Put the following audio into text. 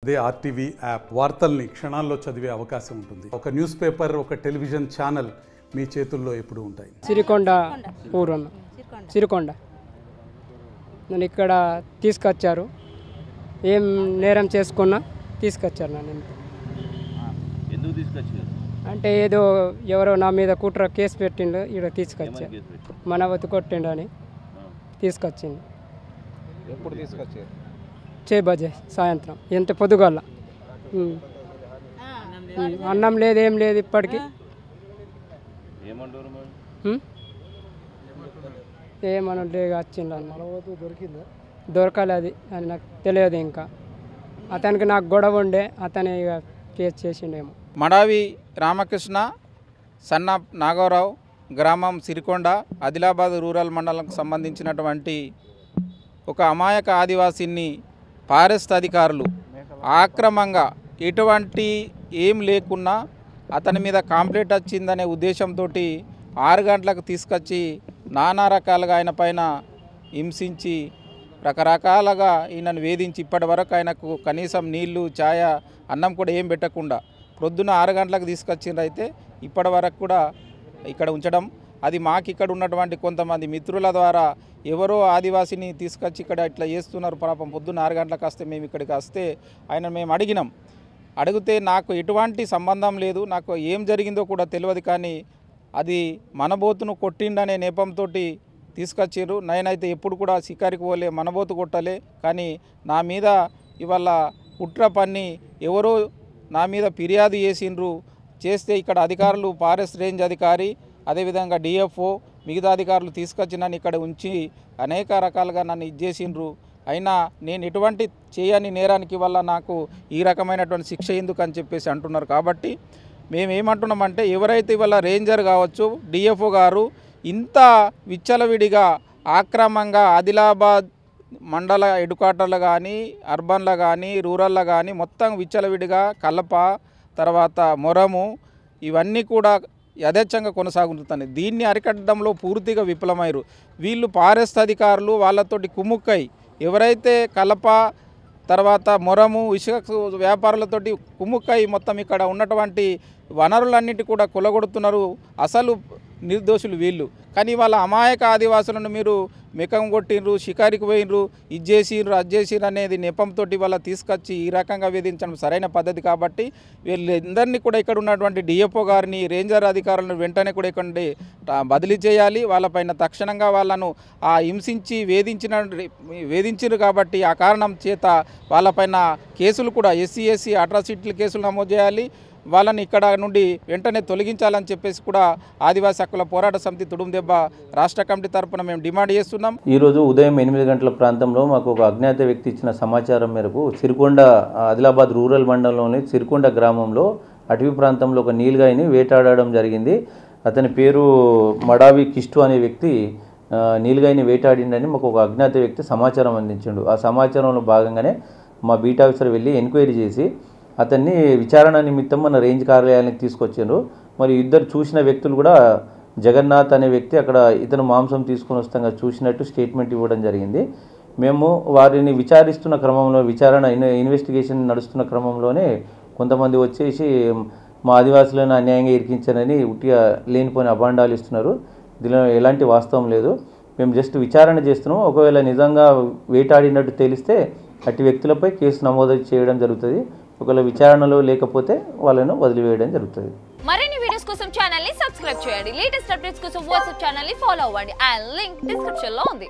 అదే RTV app వార్తల్ని క్షణాల్లో చదివే అవకాశం ఉంటుంది. ఒక న్యూస్ పేపర్, ఒక టెలివిజన్ ఛానల్ మీ చేతుల్లో ఎప్పుడూ ఉంటాయి. సిరికొండ పూర్వం సిరికొండ నన్ను ఇక్కడ తీసుకొచ్చారు. ఏం నేరం చేసుకున్నా తీసుకొచ్చారు నన్ను. ఎందుకు తీసుకొచ్చారు అంటే ఏదో ఎవరో నా మీద కుట్ర కేసు పెట్టిండు, ఇక్కడ తీసుకొచ్చారు. మనవతి కొట్టిండు అని తీసుకొచ్చింది. ఎప్పుడు తీసుకొచ్చారు? బజే సాయంత్రం ఎంత పొద్దుగల. అన్నం లేదు, ఏం లేదు ఇప్పటికి. ఏమనంటే వచ్చిండు అన్న దొరకలేదు అని నాకు తెలియదు. ఇంకా అతనికి నాకు గొడవ ఉండే, అతను ఇక కేసు చేసిండేమో. మడావి రామకృష్ణ సన్న నాగరావు, గ్రామం సిరికొండ, ఆదిలాబాద్ రూరల్ మండలంకు సంబంధించినటువంటి ఒక అమాయక ఆదివాసీని ఫారెస్ట్ అధికారులు ఆక్రమంగా ఎటువంటి ఏం లేకున్నా అతని మీద కంప్లైంట్ వచ్చిందనే ఉద్దేశంతో 6 గంటలకు తీసుకొచ్చి నానా రకాలుగా ఆయన పైన హింసించి రకరకాలుగా ఈయనను వేధించి ఇప్పటి వరకు ఆయనకు కనీసం నీళ్లు, ఛాయ, అన్నం కూడా ఏం పెట్టకుండా ప్రొద్దున 6 గంటలకు తీసుకొచ్చిండ్రు. అయితే ఇప్పటి వరకు కూడా ఇక్కడ ఉంచడం, అది మాకు ఇక్కడ ఉన్నటువంటి కొంతమంది మిత్రుల ద్వారా ఎవరో ఆదివాసిని తీసుకొచ్చి ఇక్కడ ఇట్లా చేస్తున్నారు పాపం. పొద్దున్న 6 గంటలకు వస్తే మేము ఇక్కడికి వస్తే మేము అడిగితే నాకు ఎటువంటి సంబంధం లేదు, నాకు ఏం జరిగిందో కూడా తెలియదు, కానీ అది మనబోతును కొట్టిండనే నేపంతో తీసుకొచ్చారు. నేనైతే ఎప్పుడు కూడా షికారికి పోలే, మనబోతు కొట్టలే, కానీ నా మీద ఇవాళ కుట్ర పన్ని ఎవరో నా మీద ఫిర్యాదు చేస్తే ఇక్కడ అధికారులు, ఫారెస్ట్ రేంజ్ అధికారి, అదేవిధంగా డిఎఫ్ఓ, మిగతా అధికారులు తీసుకొచ్చి నన్ను ఇక్కడ ఉంచి అనేక రకాలుగా నన్ను ఇచ్చేసిండ్రు. అయినా నేను ఎటువంటి చేయని నేరానికి వల్ల నాకు ఈ రకమైనటువంటి శిక్ష ఎందుకు అని చెప్పేసి అంటున్నారు. కాబట్టి మేమేమంటున్నామంటే ఎవరైతే ఇవాళ రేంజర్ కావచ్చు, డిఎఫ్ఓ గారు ఇంత విచ్చలవిడిగా ఆక్రమంగా ఆదిలాబాద్ మండల హెడ్క్వార్టర్లు కానీ, అర్బన్లో కానీ, రూరల్లో కానీ మొత్తం విచ్చలవిడిగా కలప, తర్వాత మొరము ఇవన్నీ కూడా యథేచ్ఛంగా కొనసాగుతున్నాయి. దీన్ని అరికట్టడంలో పూర్తిగా విఫలమయ్యారు. వీళ్ళు ఫారెస్ట్ అధికారులు వాళ్ళతోటి కుమ్ముక్కై ఎవరైతే కలప, తర్వాత మొరము, ఇసుక వ్యాపారులతోటి కుమ్ముక్కై మొత్తం ఇక్కడ ఉన్నటువంటి వనరులన్నిటి కూడా కొలగొడుతున్నారు. అసలు నిర్దోషులు వీళ్ళు, కానీ వాళ్ళ అమాయక ఆదివాసులను మీరు మెకం కొట్టిండ్రు, షికారికి పోయినరు, ఇది చేసిర్రు, అది చేసిర్రు అనేది నెపంతో వాళ్ళ తీసుకొచ్చి ఈ రకంగా వేధించడం సరైన పద్ధతి. కాబట్టి వీళ్ళందరినీ కూడా ఇక్కడ ఉన్నటువంటి డిఎఫ్ఓ గారిని, రేంజర్ అధికారులను వెంటనే కూడా ఇక్కడ బదిలీ చేయాలి. వాళ్ళపైన తక్షణంగా వాళ్ళను హింసించి వేధించారు కాబట్టి ఆ కారణం చేత వాళ్ళపైన కేసులు కూడా ఎస్సీ అట్రాసిటీల కేసులు నమోదు చేయాలి. వాళ్ళని ఇక్కడ నుండి వెంటనే తొలగించాలని చెప్పేసి కూడా ఆదివాసీ హక్కుల పోరాట సమితి తుడుందెబ్బ రాష్ట్ర కమిటీ తరఫున మేము డిమాండ్ చేస్తున్నాం. ఈరోజు ఉదయం 8 గంటల ప్రాంతంలో మాకు ఒక అజ్ఞాత వ్యక్తి ఇచ్చిన సమాచారం మేరకు సిరికొండ, ఆదిలాబాద్ రూరల్ మండలంలోని సిరికొండ గ్రామంలో అటవీ ప్రాంతంలో ఒక నీలగాయని వేటాడడం జరిగింది. అతని పేరు మడావి కిష్టు అనే వ్యక్తి నీలగాయని వేటాడిండని మాకు ఒక అజ్ఞాత వ్యక్తి సమాచారం అందించిండు. ఆ సమాచారంలో భాగంగానే మా బీట్ ఆఫీసర్ వెళ్ళి ఎంక్వైరీ చేసి అతన్ని విచారణ నిమిత్తం మన రేంజ్ కార్యాలయానికి తీసుకొచ్చారు. మరి ఇద్దరు చూసిన వ్యక్తులు కూడా జగన్నాథ్ అనే వ్యక్తి అక్కడ ఇతను మాంసం తీసుకొని వస్తాగా చూసినట్టు స్టేట్మెంట్ ఇవ్వడం జరిగింది. మేము వారిని విచారిస్తున్న క్రమంలో, ఇన్వెస్టిగేషన్ నడుస్తున్న క్రమంలోనే కొంతమంది వచ్చేసి మా ఆదివాసులను అన్యాయంగా ఇరికించారని ఉట్టిగా లేనిపోయిన అభాండాలు ఇస్తున్నారు. దీనిలో ఎలాంటి వాస్తవం లేదు. మేము జస్ట్ విచారణ చేస్తున్నాం. ఒకవేళ నిజంగా వేటాడినట్టు తెలిస్తే అట్టి వ్యక్తులపై కేసు నమోదు చేయడం జరుగుతుంది. ఒకవేళ విచారణలో లేకపోతే వాళ్ళను వదిలివేయడం జరుగుతుంది. మరిన్ని వీడియోస్ కోసం ఛానల్ ని సబ్స్క్రైబ్ చేయండి. లేటెస్ట్ అప్డేట్స్ కోసం వాట్సాప్ ఛానల్ ని ఫాలో అవ్వండి. ఆ లింక్ డిస్క్రిప్షన్ లో ఉంది.